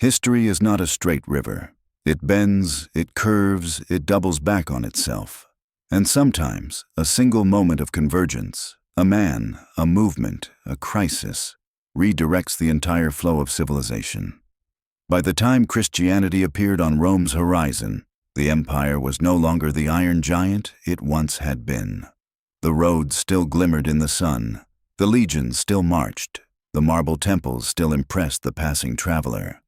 History is not a straight river. It bends, it curves, it doubles back on itself. And sometimes, a single moment of convergence, a man, a movement, a crisis, redirects the entire flow of civilization. By the time Christianity appeared on Rome's horizon, the empire was no longer the iron giant it once had been. The roads still glimmered in the sun, the legions still marched, the marble temples still impressed the passing traveler.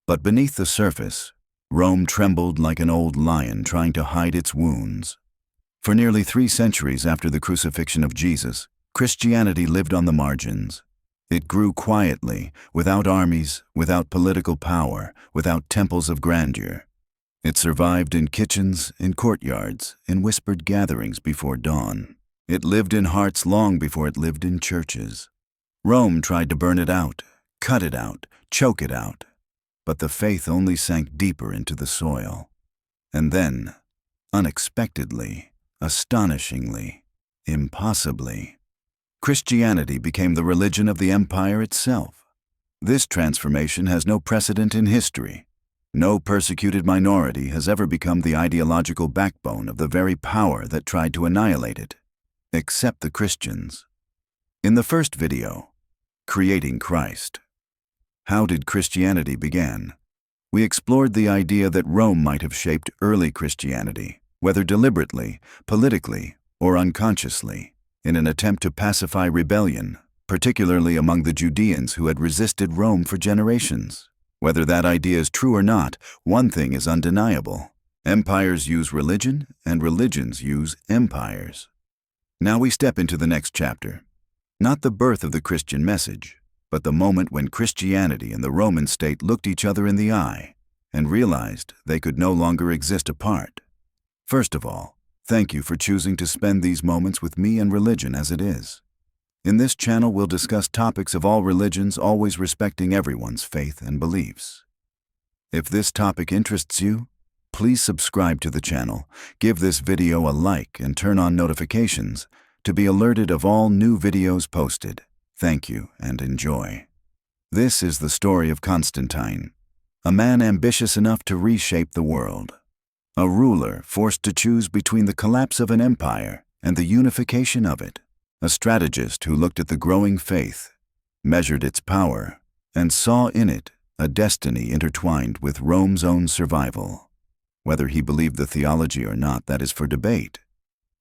But beneath the surface, Rome trembled like an old lion trying to hide its wounds. For nearly 3 centuries after the crucifixion of Jesus, Christianity lived on the margins. It grew quietly, without armies, without political power, without temples of grandeur. It survived in kitchens, in courtyards, in whispered gatherings before dawn. It lived in hearts long before it lived in churches. Rome tried to burn it out, cut it out, choke it out. But the faith only sank deeper into the soil. And then, unexpectedly, astonishingly, impossibly, Christianity became the religion of the empire itself. This transformation has no precedent in history. No persecuted minority has ever become the ideological backbone of the very power that tried to annihilate it, except the Christians. In the first video, Creating Christ, how did Christianity begin? We explored the idea that Rome might have shaped early Christianity, whether deliberately, politically, or unconsciously, in an attempt to pacify rebellion, particularly among the Judeans who had resisted Rome for generations. Whether that idea is true or not, one thing is undeniable. Empires use religion, and religions use empires. Now we step into the next chapter. Not the birth of the Christian message, but the moment when Christianity and the Roman state looked each other in the eye and realized they could no longer exist apart. First of all, thank you for choosing to spend these moments with me and religion as it is. In this channel, we'll discuss topics of all religions, always respecting everyone's faith and beliefs. If this topic interests you, please subscribe to the channel, give this video a like, and turn on notifications to be alerted of all new videos posted. Thank you and enjoy. This is the story of Constantine, a man ambitious enough to reshape the world. A ruler forced to choose between the collapse of an empire and the unification of it. A strategist who looked at the growing faith, measured its power, and saw in it a destiny intertwined with Rome's own survival. Whether he believed the theology or not, that is for debate.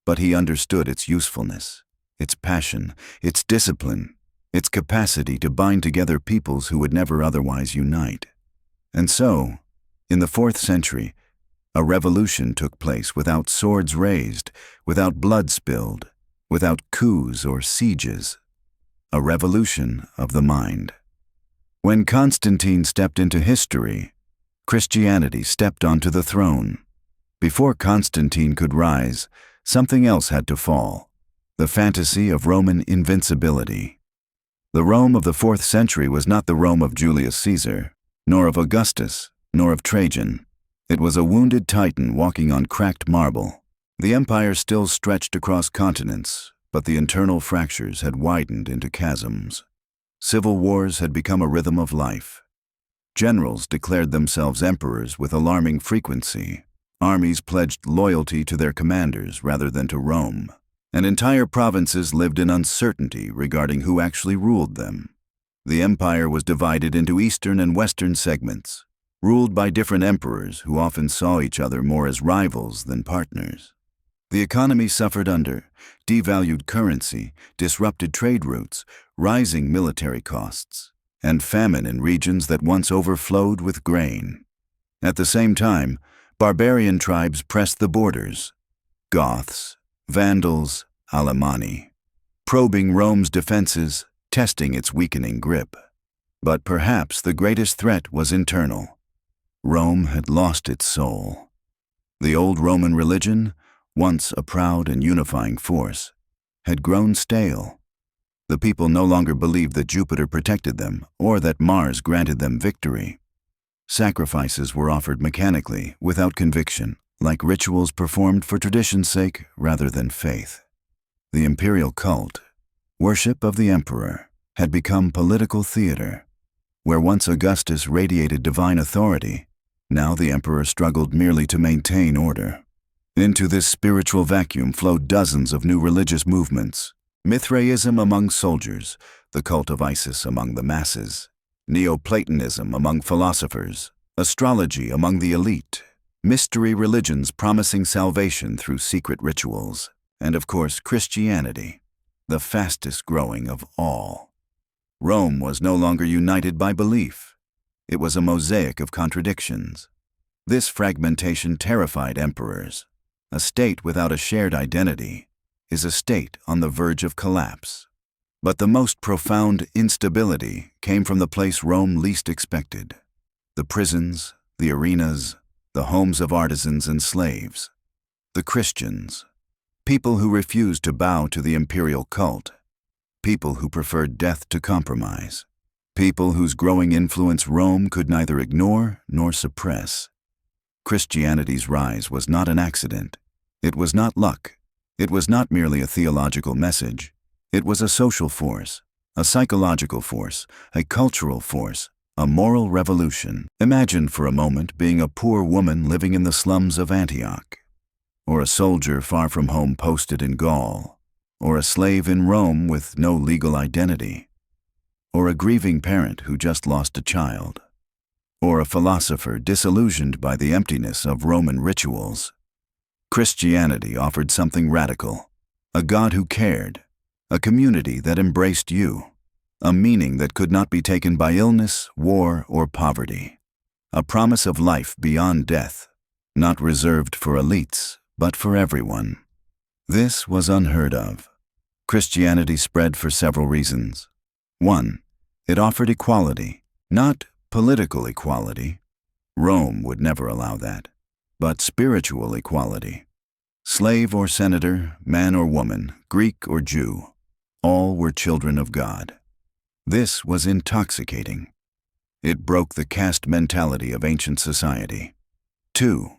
But he understood its usefulness, its passion, its discipline, its capacity to bind together peoples who would never otherwise unite. And so, in the 4th century, a revolution took place without swords raised, without blood spilled, without coups or sieges. A revolution of the mind. When Constantine stepped into history, Christianity stepped onto the throne. Before Constantine could rise, something else had to fall: the fantasy of Roman invincibility. The Rome of the 4th century was not the Rome of Julius Caesar, nor of Augustus, nor of Trajan. It was a wounded titan walking on cracked marble. The empire still stretched across continents, but the internal fractures had widened into chasms. Civil wars had become a rhythm of life. Generals declared themselves emperors with alarming frequency. Armies pledged loyalty to their commanders rather than to Rome. And entire provinces lived in uncertainty regarding who actually ruled them. The empire was divided into eastern and western segments, ruled by different emperors who often saw each other more as rivals than partners. The economy suffered under devalued currency, disrupted trade routes, rising military costs, and famine in regions that once overflowed with grain. At the same time, barbarian tribes pressed the borders: Goths, Vandals, Alemanni, probing Rome's defenses, testing its weakening grip. But perhaps the greatest threat was internal. Rome had lost its soul. The old Roman religion, once a proud and unifying force, had grown stale. The people no longer believed that Jupiter protected them or that Mars granted them victory. Sacrifices were offered mechanically, without conviction, like rituals performed for tradition's sake rather than faith. The imperial cult, worship of the emperor, had become political theater. Where once Augustus radiated divine authority, now the emperor struggled merely to maintain order. Into this spiritual vacuum flowed dozens of new religious movements: Mithraism among soldiers, the cult of Isis among the masses, Neoplatonism among philosophers, astrology among the elite, mystery religions promising salvation through secret rituals, and of course Christianity, the fastest growing of all. Rome was no longer united by belief. It was a mosaic of contradictions. This fragmentation terrified emperors. A state without a shared identity is a state on the verge of collapse. But the most profound instability came from the place Rome least expected: the prisons, the arenas, the homes of artisans and slaves. The Christians, people who refused to bow to the imperial cult, people who preferred death to compromise, people whose growing influence Rome could neither ignore nor suppress. Christianity's rise was not an accident. It was not luck. It was not merely a theological message. It was a social force, a psychological force, a cultural force, a moral revolution. Imagine for a moment being a poor woman living in the slums of Antioch, or a soldier far from home posted in Gaul, or a slave in Rome with no legal identity, or a grieving parent who just lost a child, or a philosopher disillusioned by the emptiness of Roman rituals. Christianity offered something radical: a God who cared, a community that embraced you, a meaning that could not be taken by illness, war, or poverty, a promise of life beyond death, not reserved for elites, but for everyone. This was unheard of. Christianity spread for several reasons. 1. It offered equality, not political equality. Rome would never allow that, but spiritual equality. Slave or senator, man or woman, Greek or Jew, all were children of God. This was intoxicating. It broke the caste mentality of ancient society. 2.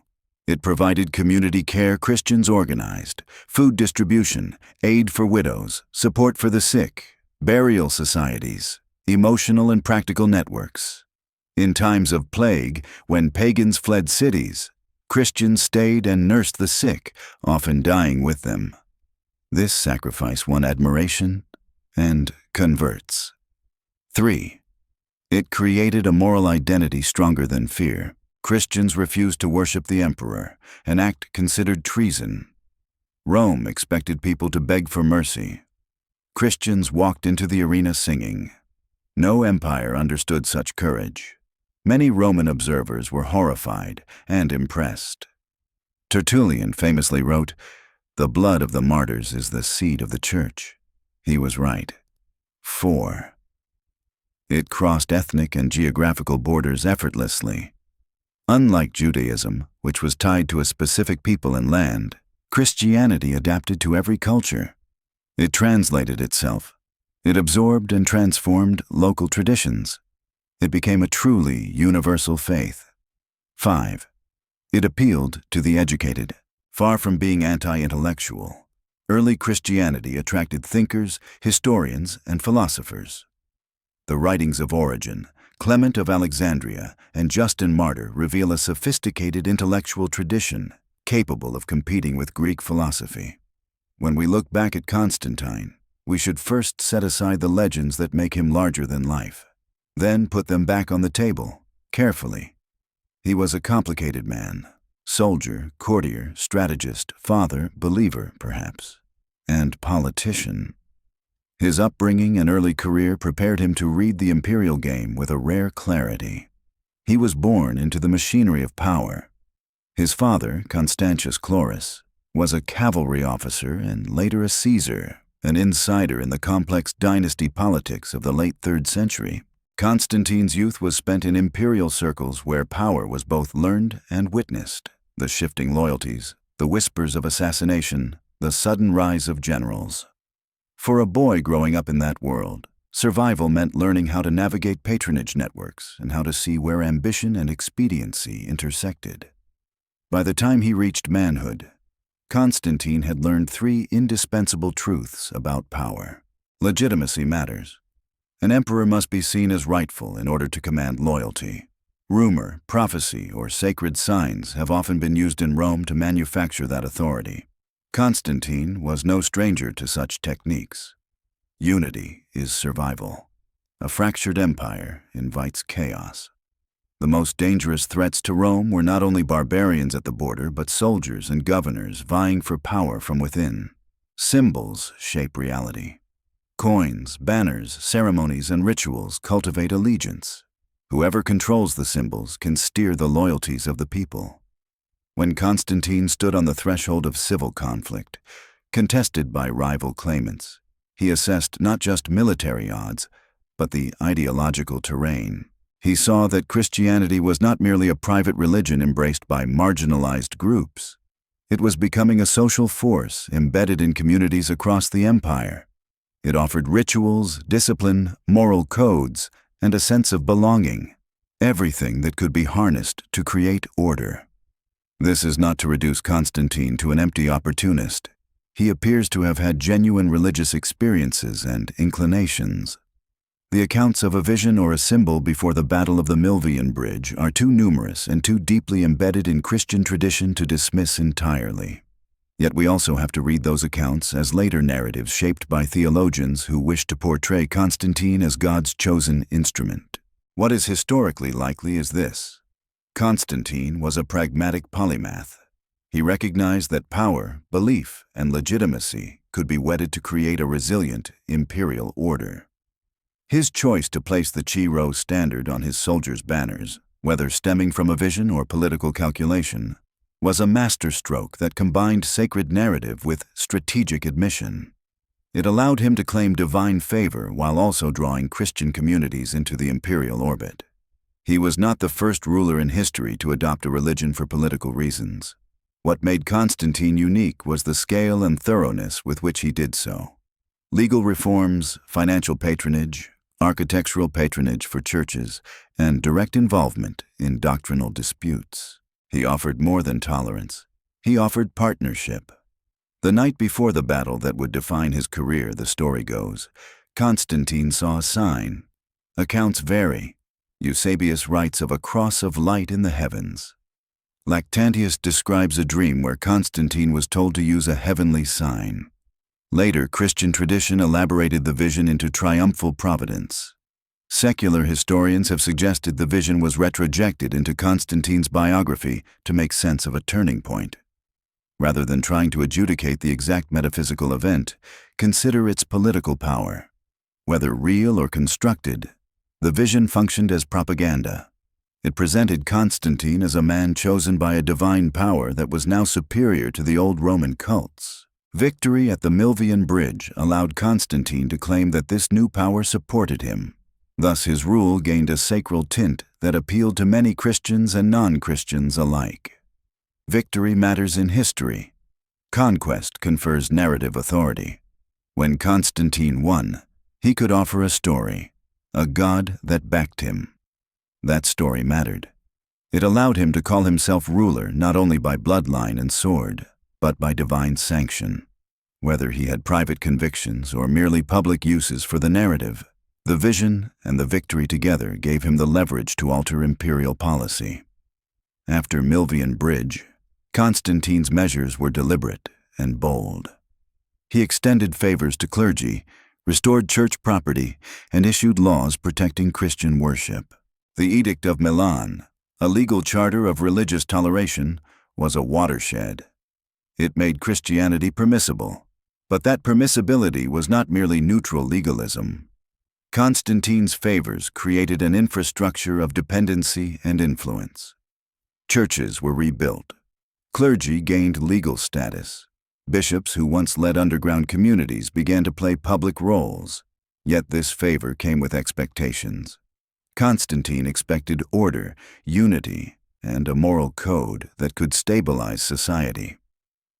It provided community care Christians organized, food distribution, aid for widows, support for the sick, burial societies, emotional and practical networks. In times of plague, when pagans fled cities, Christians stayed and nursed the sick, often dying with them. This sacrifice won admiration and converts. 3. It created a moral identity stronger than fear. Christians refused to worship the emperor, an act considered treason. Rome expected people to beg for mercy. Christians walked into the arena singing. No empire understood such courage. Many Roman observers were horrified and impressed. Tertullian famously wrote, "The blood of the martyrs is the seed of the church." He was right. 4. It crossed ethnic and geographical borders effortlessly. Unlike Judaism, which was tied to a specific people and land, Christianity adapted to every culture. It translated itself. It absorbed and transformed local traditions. It became a truly universal faith. 5. It appealed to the educated. Far from being anti-intellectual, early Christianity attracted thinkers, historians, and philosophers. The writings of Origen, Clement of Alexandria, and Justin Martyr reveal a sophisticated intellectual tradition capable of competing with Greek philosophy. When we look back at Constantine, we should first set aside the legends that make him larger than life. Then put them back on the table, carefully. He was a complicated man: soldier, courtier, strategist, father, believer, perhaps, and politician. His upbringing and early career prepared him to read the imperial game with a rare clarity. He was born into the machinery of power. His father, Constantius Chlorus, was a cavalry officer and later a Caesar, an insider in the complex dynasty politics of the late 3rd century. Constantine's youth was spent in imperial circles where power was both learned and witnessed. The shifting loyalties, the whispers of assassination, the sudden rise of generals. For a boy growing up in that world, survival meant learning how to navigate patronage networks and how to see where ambition and expediency intersected. By the time he reached manhood, Constantine had learned 3 indispensable truths about power. Legitimacy matters. An emperor must be seen as rightful in order to command loyalty. Rumor, prophecy, or sacred signs have often been used in Rome to manufacture that authority. Constantine was no stranger to such techniques. Unity is survival. A fractured empire invites chaos. The most dangerous threats to Rome were not only barbarians at the border, but soldiers and governors vying for power from within. Symbols shape reality. Coins, banners, ceremonies, and rituals cultivate allegiance. Whoever controls the symbols can steer the loyalties of the people. When Constantine stood on the threshold of civil conflict, contested by rival claimants, he assessed not just military odds, but the ideological terrain. He saw that Christianity was not merely a private religion embraced by marginalized groups. It was becoming a social force embedded in communities across the empire. It offered rituals, discipline, moral codes, and a sense of belonging, everything that could be harnessed to create order. This is not to reduce Constantine to an empty opportunist. He appears to have had genuine religious experiences and inclinations. The accounts of a vision or a symbol before the Battle of the Milvian Bridge are too numerous and too deeply embedded in Christian tradition to dismiss entirely. Yet we also have to read those accounts as later narratives shaped by theologians who wished to portray Constantine as God's chosen instrument. What is historically likely is this: Constantine was a pragmatic polymath. He recognized that power, belief, and legitimacy could be wedded to create a resilient imperial order. His choice to place the Chi Rho standard on his soldiers' banners, whether stemming from a vision or political calculation, was a masterstroke that combined sacred narrative with strategic admission. It allowed him to claim divine favor while also drawing Christian communities into the imperial orbit. He was not the first ruler in history to adopt a religion for political reasons. What made Constantine unique was the scale and thoroughness with which he did so. Legal reforms, financial patronage, architectural patronage for churches, and direct involvement in doctrinal disputes. He offered more than tolerance. He offered partnership. The night before the battle that would define his career, the story goes, Constantine saw a sign. Accounts vary. Eusebius writes of a cross of light in the heavens. Lactantius describes a dream where Constantine was told to use a heavenly sign. Later, Christian tradition elaborated the vision into triumphal providence. Secular historians have suggested the vision was retrojected into Constantine's biography to make sense of a turning point. Rather than trying to adjudicate the exact metaphysical event, consider its political power. Whether real or constructed, the vision functioned as propaganda. It presented Constantine as a man chosen by a divine power that was now superior to the old Roman cults. Victory at the Milvian Bridge allowed Constantine to claim that this new power supported him. Thus his rule gained a sacral tint that appealed to many Christians and non-Christians alike. Victory matters in history. Conquest confers narrative authority. When Constantine won, he could offer a story, a god that backed him. That story mattered. It allowed him to call himself ruler not only by bloodline and sword, but by divine sanction. Whether he had private convictions or merely public uses for the narrative, the vision and the victory together gave him the leverage to alter imperial policy. After Milvian Bridge, Constantine's measures were deliberate and bold. He extended favors to clergy, restored church property, and issued laws protecting Christian worship. The Edict of Milan, a legal charter of religious toleration, was a watershed. It made Christianity permissible, but that permissibility was not merely neutral legalism. Constantine's favors created an infrastructure of dependency and influence. Churches were rebuilt. Clergy gained legal status. Bishops who once led underground communities began to play public roles. Yet this favor came with expectations. Constantine expected order, unity, and a moral code that could stabilize society.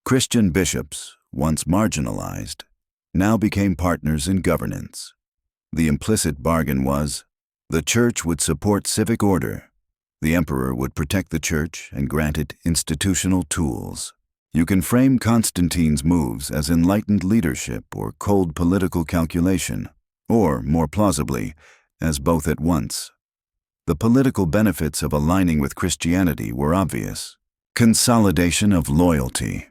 Christian bishops, once marginalized, now became partners in governance. The implicit bargain was, the church would support civic order. The emperor would protect the church and grant it institutional tools. You can frame Constantine's moves as enlightened leadership or cold political calculation, or, more plausibly, as both at once. The political benefits of aligning with Christianity were obvious. Consolidation of loyalty.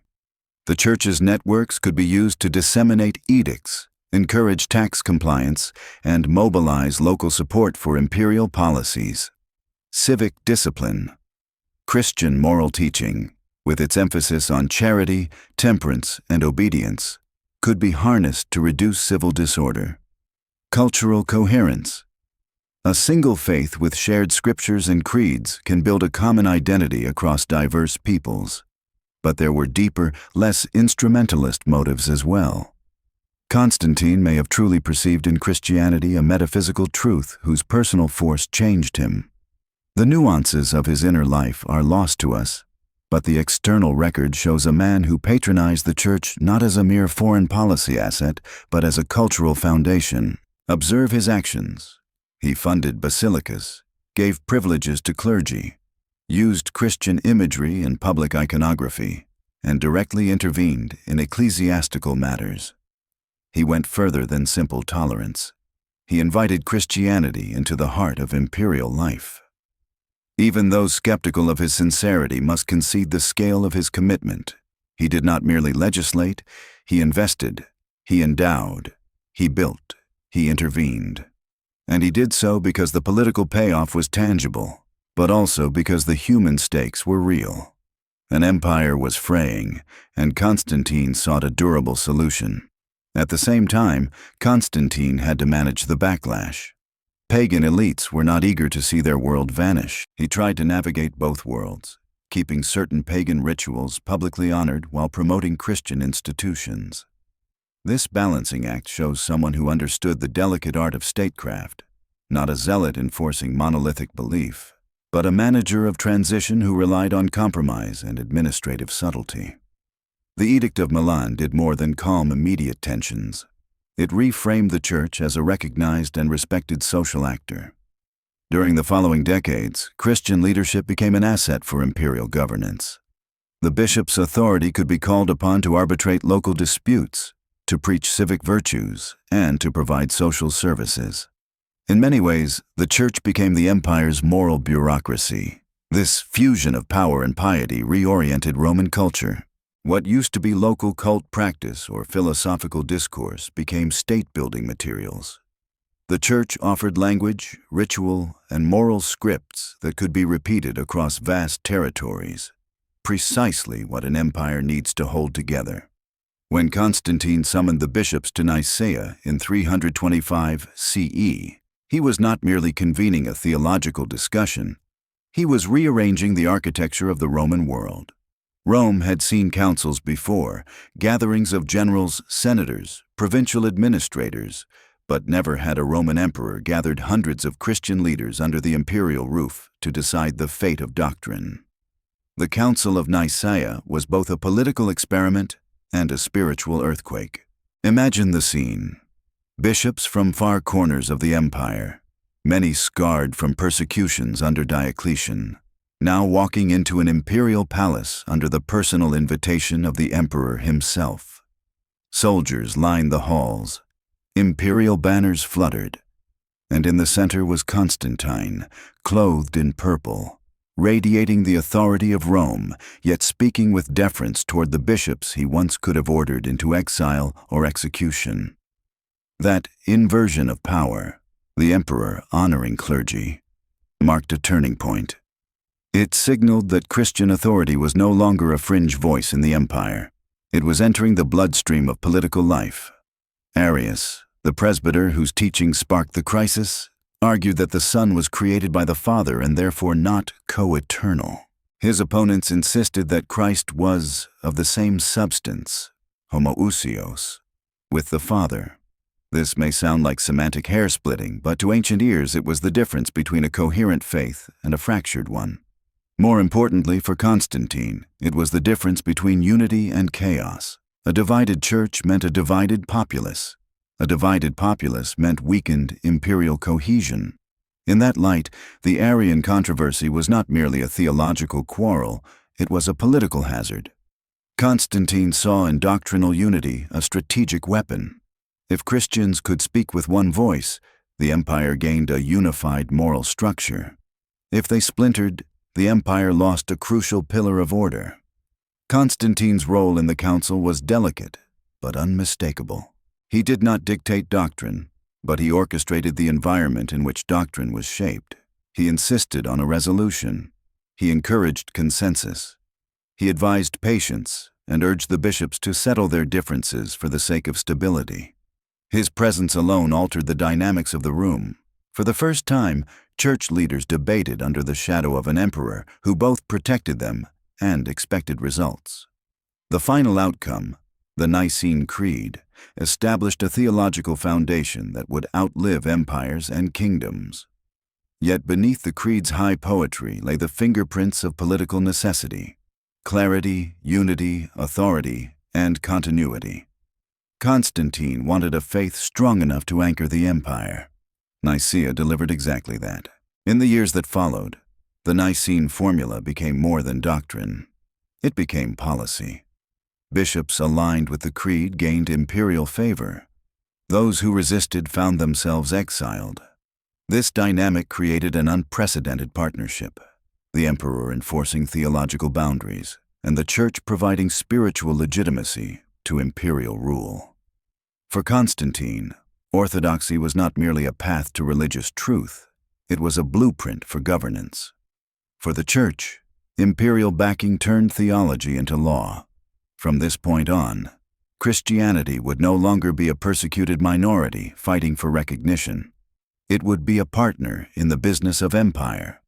The church's networks could be used to disseminate edicts, encourage tax compliance, and mobilize local support for imperial policies. Civic discipline. Christian moral teaching, with its emphasis on charity, temperance, and obedience, could be harnessed to reduce civil disorder. Cultural coherence. A single faith with shared scriptures and creeds can build a common identity across diverse peoples. But there were deeper, less instrumentalist motives as well. Constantine may have truly perceived in Christianity a metaphysical truth whose personal force changed him. The nuances of his inner life are lost to us, but the external record shows a man who patronized the church not as a mere foreign policy asset, but as a cultural foundation. Observe his actions. He funded basilicas, gave privileges to clergy, used Christian imagery in public iconography, and directly intervened in ecclesiastical matters. He went further than simple tolerance. He invited Christianity into the heart of imperial life. Even those skeptical of his sincerity must concede the scale of his commitment. He did not merely legislate, he invested, he endowed, he built, he intervened. And he did so because the political payoff was tangible, but also because the human stakes were real. An empire was fraying, and Constantine sought a durable solution. At the same time, Constantine had to manage the backlash. Pagan elites were not eager to see their world vanish. He tried to navigate both worlds, keeping certain pagan rituals publicly honored while promoting Christian institutions. This balancing act shows someone who understood the delicate art of statecraft, not a zealot enforcing monolithic belief, but a manager of transition who relied on compromise and administrative subtlety. The Edict of Milan did more than calm immediate tensions. It reframed the church as a recognized and respected social actor. During the following decades, Christian leadership became an asset for imperial governance. The bishop's authority could be called upon to arbitrate local disputes, to preach civic virtues, and to provide social services. In many ways, the church became the empire's moral bureaucracy. This fusion of power and piety reoriented Roman culture. What used to be local cult practice or philosophical discourse became state-building materials. The church offered language, ritual, and moral scripts that could be repeated across vast territories, precisely what an empire needs to hold together. When Constantine summoned the bishops to Nicaea in 325 CE, he was not merely convening a theological discussion, he was rearranging the architecture of the Roman world. Rome had seen councils before, gatherings of generals, senators, provincial administrators, but never had a Roman emperor gathered hundreds of Christian leaders under the imperial roof to decide the fate of doctrine. The Council of Nicaea was both a political experiment and a spiritual earthquake. Imagine the scene. Bishops from far corners of the empire, many scarred from persecutions under Diocletian, now walking into an imperial palace under the personal invitation of the emperor himself. Soldiers lined the halls, imperial banners fluttered, and in the center was Constantine, clothed in purple, radiating the authority of Rome, yet speaking with deference toward the bishops he once could have ordered into exile or execution. That inversion of power, the emperor honoring clergy, marked a turning point. It signaled that Christian authority was no longer a fringe voice in the empire. It was entering the bloodstream of political life. Arius, the presbyter whose teaching sparked the crisis, argued that the Son was created by the Father and therefore not co-eternal. His opponents insisted that Christ was of the same substance, homoousios, with the Father. This may sound like semantic hair-splitting, but to ancient ears it was the difference between a coherent faith and a fractured one. More importantly for Constantine, it was the difference between unity and chaos. A divided church meant a divided populace. A divided populace meant weakened imperial cohesion. In that light, the Arian controversy was not merely a theological quarrel, it was a political hazard. Constantine saw in doctrinal unity a strategic weapon. If Christians could speak with one voice, the empire gained a unified moral structure. If they splintered, the empire lost a crucial pillar of order. Constantine's role in the council was delicate, but unmistakable. He did not dictate doctrine, but he orchestrated the environment in which doctrine was shaped. He insisted on a resolution. He encouraged consensus. He advised patience and urged the bishops to settle their differences for the sake of stability. His presence alone altered the dynamics of the room. For the first time, church leaders debated under the shadow of an emperor who both protected them and expected results. The final outcome, the Nicene Creed, established a theological foundation that would outlive empires and kingdoms. Yet beneath the creed's high poetry lay the fingerprints of political necessity: clarity, unity, authority, and continuity. Constantine wanted a faith strong enough to anchor the empire. Nicaea delivered exactly that. In the years that followed, the Nicene formula became more than doctrine. It became policy. Bishops aligned with the creed gained imperial favor. Those who resisted found themselves exiled. This dynamic created an unprecedented partnership, the emperor enforcing theological boundaries, and the church providing spiritual legitimacy to imperial rule. For Constantine, orthodoxy was not merely a path to religious truth, it was a blueprint for governance. For the church, imperial backing turned theology into law. From this point on, Christianity would no longer be a persecuted minority fighting for recognition. It would be a partner in the business of empire.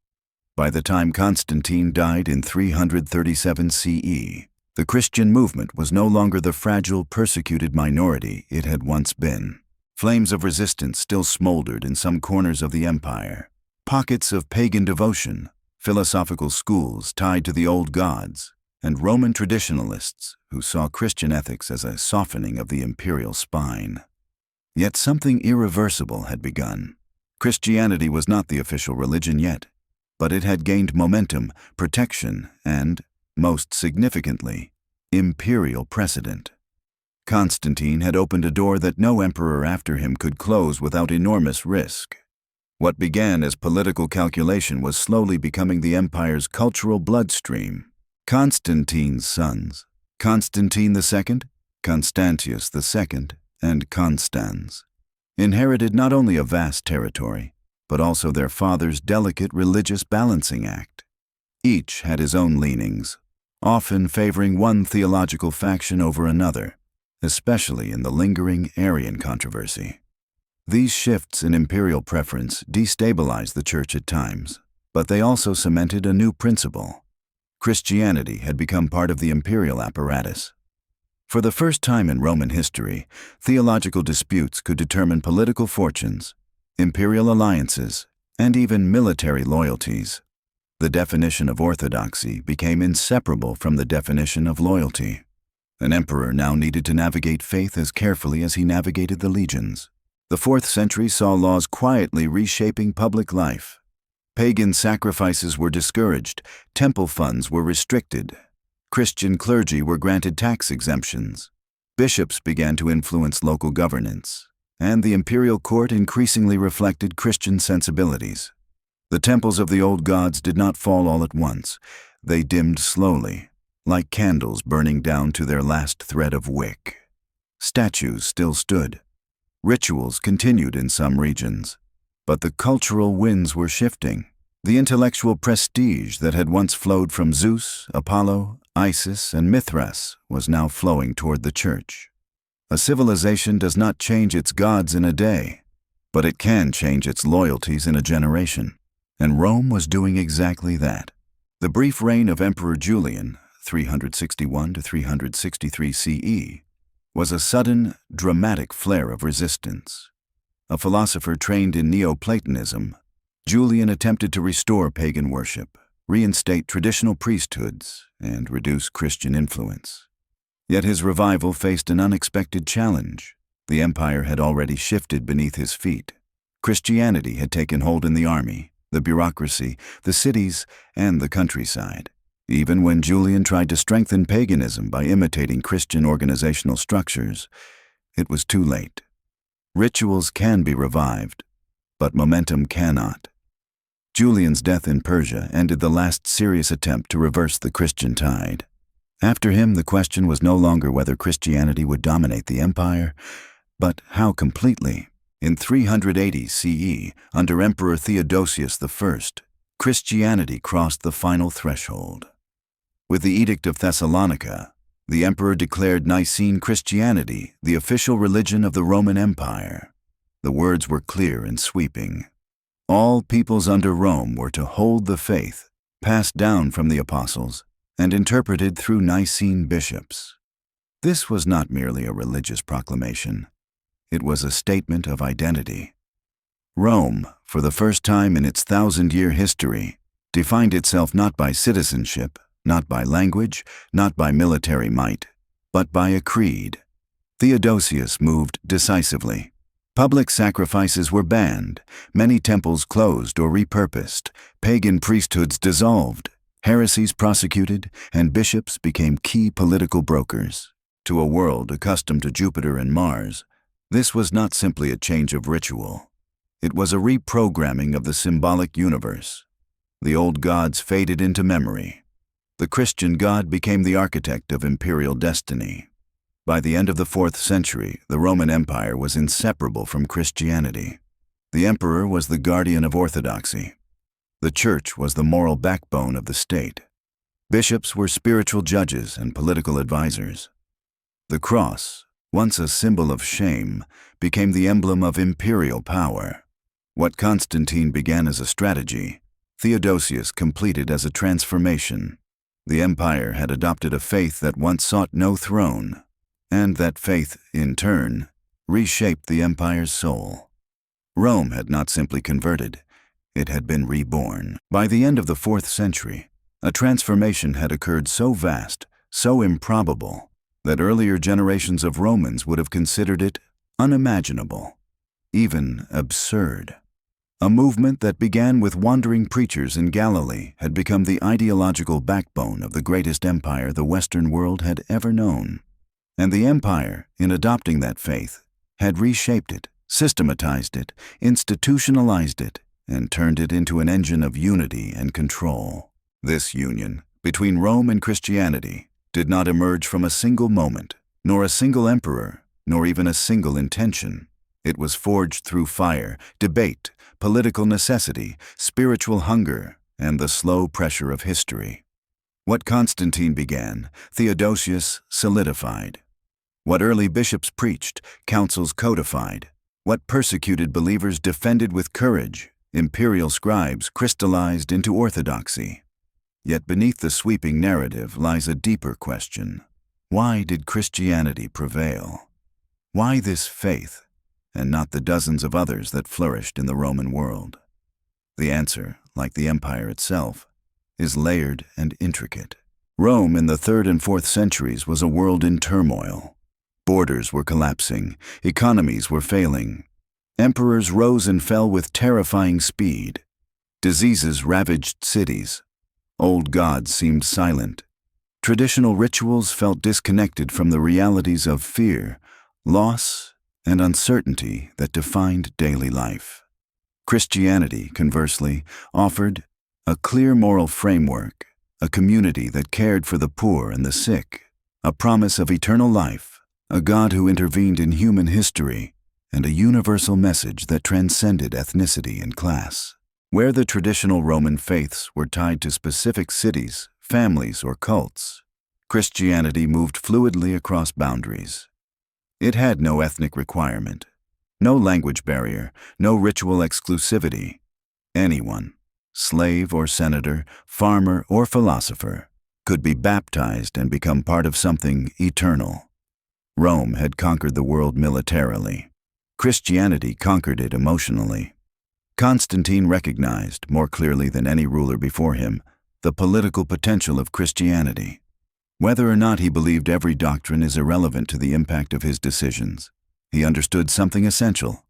By the time Constantine died in 337 CE, the Christian movement was no longer the fragile, persecuted minority it had once been. Flames of resistance still smoldered in some corners of the empire. Pockets of pagan devotion, philosophical schools tied to the old gods, and Roman traditionalists who saw Christian ethics as a softening of the imperial spine. Yet something irreversible had begun. Christianity was not the official religion yet, but it had gained momentum, protection, and, most significantly, imperial precedent. Constantine had opened a door that no emperor after him could close without enormous risk. What began as political calculation was slowly becoming the empire's cultural bloodstream. Constantine's sons, Constantine II, Constantius II, and Constans, inherited not only a vast territory, but also their father's delicate religious balancing act. Each had his own leanings, often favoring one theological faction over another, especially in the lingering Arian controversy. These shifts in imperial preference destabilized the church at times, but they also cemented a new principle. Christianity had become part of the imperial apparatus. For the first time in Roman history, theological disputes could determine political fortunes, imperial alliances, and even military loyalties. The definition of orthodoxy became inseparable from the definition of loyalty. An emperor now needed to navigate faith as carefully as he navigated the legions. The 4th century saw laws quietly reshaping public life. Pagan sacrifices were discouraged, temple funds were restricted, Christian clergy were granted tax exemptions, bishops began to influence local governance, and the imperial court increasingly reflected Christian sensibilities. The temples of the old gods did not fall all at once. They dimmed slowly, like candles burning down to their last thread of wick. Statues still stood. Rituals continued in some regions, but the cultural winds were shifting. The intellectual prestige that had once flowed from Zeus, Apollo, Isis, and Mithras was now flowing toward the church. A civilization does not change its gods in a day, but it can change its loyalties in a generation, and Rome was doing exactly that. The brief reign of Emperor Julian, 361 to 363 CE, was a sudden, dramatic flare of resistance. A philosopher trained in Neoplatonism, Julian attempted to restore pagan worship, reinstate traditional priesthoods, and reduce Christian influence. Yet his revival faced an unexpected challenge. The empire had already shifted beneath his feet. Christianity had taken hold in the army, the bureaucracy, the cities, and the countryside. Even when Julian tried to strengthen paganism by imitating Christian organizational structures, it was too late. Rituals can be revived, but momentum cannot. Julian's death in Persia ended the last serious attempt to reverse the Christian tide. After him, the question was no longer whether Christianity would dominate the empire, but how completely. In 380 CE, under Emperor Theodosius I, Christianity crossed the final threshold. With the Edict of Thessalonica, the emperor declared Nicene Christianity the official religion of the Roman Empire. The words were clear and sweeping. All peoples under Rome were to hold the faith, passed down from the apostles, and interpreted through Nicene bishops. This was not merely a religious proclamation. It was a statement of identity. Rome, for the first time in its 1,000-year history, defined itself not by citizenship, not by language, not by military might, but by a creed. Theodosius moved decisively. Public sacrifices were banned, many temples closed or repurposed, pagan priesthoods dissolved, heresies prosecuted, and bishops became key political brokers. To a world accustomed to Jupiter and Mars, this was not simply a change of ritual. It was a reprogramming of the symbolic universe. The old gods faded into memory. The Christian God became the architect of imperial destiny. By the end of the 4th century, the Roman Empire was inseparable from Christianity. The emperor was the guardian of orthodoxy. The church was the moral backbone of the state. Bishops were spiritual judges and political advisors. The cross, once a symbol of shame, became the emblem of imperial power. What Constantine began as a strategy, Theodosius completed as a transformation. The empire had adopted a faith that once sought no throne, and that faith, in turn, reshaped the empire's soul. Rome had not simply converted, it had been reborn. By the end of the 4th century, a transformation had occurred so vast, so improbable, that earlier generations of Romans would have considered it unimaginable, even absurd. A movement that began with wandering preachers in Galilee had become the ideological backbone of the greatest empire the Western world had ever known. And the empire, in adopting that faith, had reshaped it, systematized it, institutionalized it, and turned it into an engine of unity and control. This union, between Rome and Christianity, did not emerge from a single moment, nor a single emperor, nor even a single intention. It was forged through fire, debate, political necessity, spiritual hunger, and the slow pressure of history. What Constantine began, Theodosius solidified. What early bishops preached, councils codified. What persecuted believers defended with courage, imperial scribes crystallized into orthodoxy. Yet beneath the sweeping narrative lies a deeper question. Why did Christianity prevail? Why this faith, and not the dozens of others that flourished in the Roman world? The answer, like the empire itself, is layered and intricate. Rome in the 3rd and 4th centuries was a world in turmoil. Borders were collapsing, economies were failing. Emperors rose and fell with terrifying speed. Diseases ravaged cities. Old gods seemed silent. Traditional rituals felt disconnected from the realities of fear, loss, and uncertainty that defined daily life. Christianity, conversely, offered a clear moral framework, a community that cared for the poor and the sick, a promise of eternal life, a God who intervened in human history, and a universal message that transcended ethnicity and class. Where the traditional Roman faiths were tied to specific cities, families, or cults, Christianity moved fluidly across boundaries. It had no ethnic requirement, no language barrier, no ritual exclusivity. Anyone, slave or senator, farmer or philosopher, could be baptized and become part of something eternal. Rome had conquered the world militarily. Christianity conquered it emotionally. Constantine recognized, more clearly than any ruler before him, the political potential of Christianity. Whether or not he believed every doctrine is irrelevant to the impact of his decisions. He understood something essential.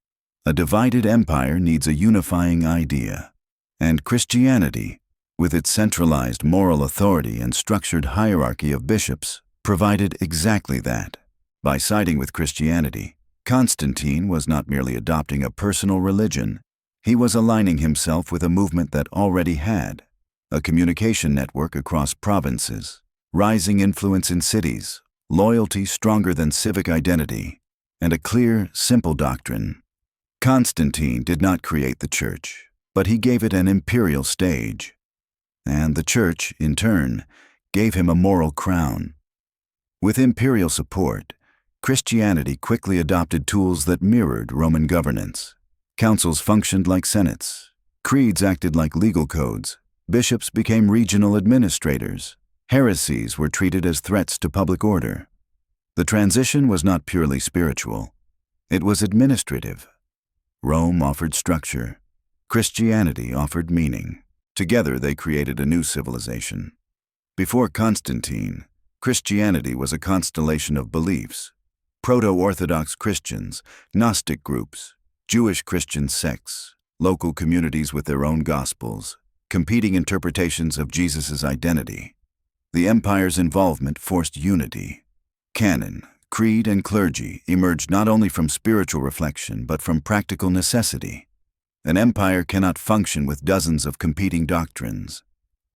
A divided empire needs a unifying idea. And Christianity, with its centralized moral authority and structured hierarchy of bishops, provided exactly that. By siding with Christianity, Constantine was not merely adopting a personal religion, he was aligning himself with a movement that already had a communication network across provinces, rising influence in cities, loyalty stronger than civic identity, and a clear, simple doctrine. Constantine did not create the church, but he gave it an imperial stage. And the church, in turn, gave him a moral crown. With imperial support, Christianity quickly adopted tools that mirrored Roman governance. Councils functioned like senates. Creeds acted like legal codes. Bishops became regional administrators. Heresies were treated as threats to public order. The transition was not purely spiritual. It was administrative. Rome offered structure. Christianity offered meaning. Together they created a new civilization. Before Constantine, Christianity was a constellation of beliefs. Proto-Orthodox Christians, Gnostic groups, Jewish Christian sects, local communities with their own gospels, competing interpretations of Jesus' identity. The empire's involvement forced unity. Canon, creed, and clergy emerged not only from spiritual reflection but from practical necessity. An empire cannot function with dozens of competing doctrines.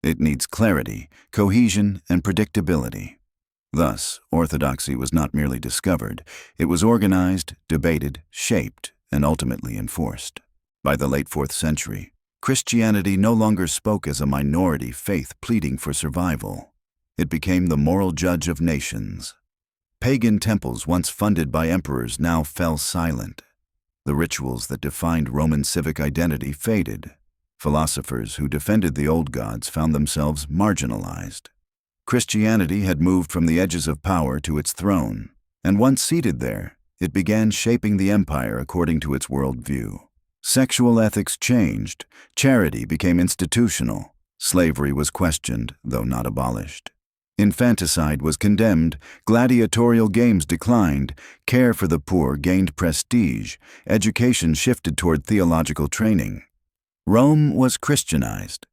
It needs clarity, cohesion, and predictability. Thus, orthodoxy was not merely discovered, it was organized, debated, shaped, and ultimately enforced. By the late 4th century, Christianity no longer spoke as a minority faith pleading for survival. It became the moral judge of nations. Pagan temples once funded by emperors now fell silent. The rituals that defined Roman civic identity faded. Philosophers who defended the old gods found themselves marginalized. Christianity had moved from the edges of power to its throne, and once seated there, it began shaping the empire according to its worldview. Sexual ethics changed, charity became institutional, slavery was questioned, though not abolished. Infanticide was condemned, gladiatorial games declined, care for the poor gained prestige, education shifted toward theological training. Rome was Christianized,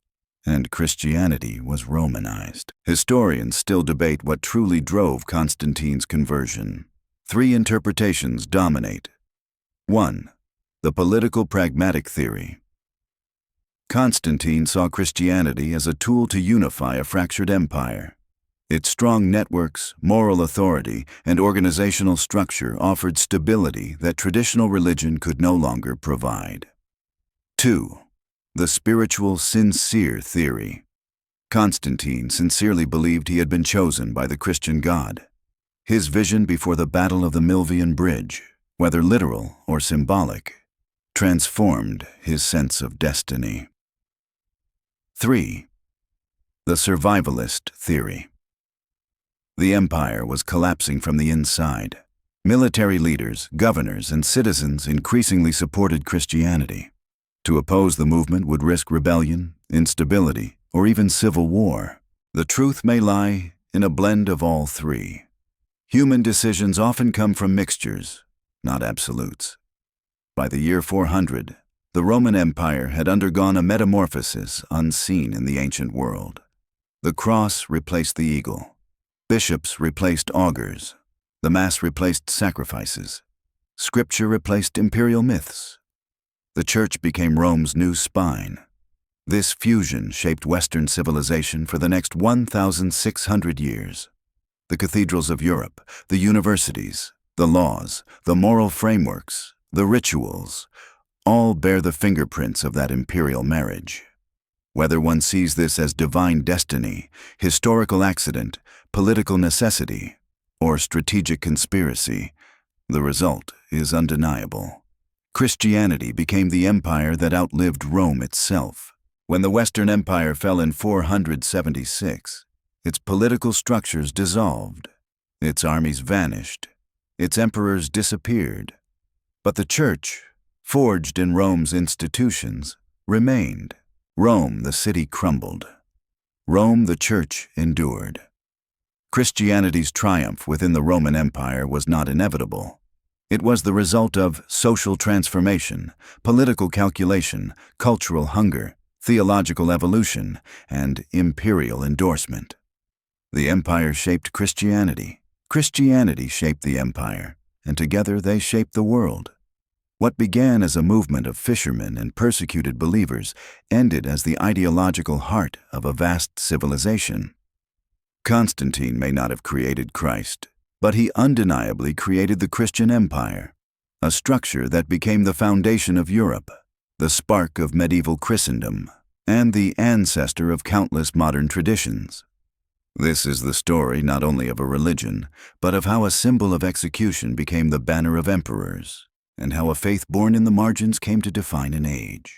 and Christianity was Romanized. Historians still debate what truly drove Constantine's conversion. 3 interpretations dominate. 1. The political pragmatic theory. Constantine saw Christianity as a tool to unify a fractured empire. Its strong networks, moral authority, and organizational structure offered stability that traditional religion could no longer provide. 2. The spiritual sincere theory. Constantine sincerely believed he had been chosen by the Christian God. His vision before the Battle of the Milvian Bridge, whether literal or symbolic, transformed his sense of destiny. 3. The survivalist theory. The empire was collapsing from the inside. Military leaders, governors, and citizens increasingly supported Christianity. To oppose the movement would risk rebellion, instability, or even civil war. The truth may lie in a blend of all 3. Human decisions often come from mixtures, not absolutes. By the year 400, the Roman Empire had undergone a metamorphosis unseen in the ancient world. The cross replaced the eagle. Bishops replaced augurs. The Mass replaced sacrifices. Scripture replaced imperial myths. The Church became Rome's new spine. This fusion shaped Western civilization for the next 1,600 years. The cathedrals of Europe, the universities, the laws, the moral frameworks, the rituals, all bear the fingerprints of that imperial marriage. Whether one sees this as divine destiny, historical accident, political necessity, or strategic conspiracy, the result is undeniable. Christianity became the empire that outlived Rome itself. When the Western Empire fell in 476, its political structures dissolved, its armies vanished, its emperors disappeared. But the Church, forged in Rome's institutions, remained. Rome, the city, crumbled. Rome, the Church, endured. Christianity's triumph within the Roman Empire was not inevitable. It was the result of social transformation, political calculation, cultural hunger, theological evolution, and imperial endorsement. The empire shaped Christianity. Christianity shaped the empire. and together they shaped the world. What began as a movement of fishermen and persecuted believers ended as the ideological heart of a vast civilization. Constantine may not have created Christ, but he undeniably created the Christian Empire, a structure that became the foundation of Europe, the spark of medieval Christendom, and the ancestor of countless modern traditions. This is the story not only of a religion, but of how a symbol of execution became the banner of emperors, and how a faith born in the margins came to define an age.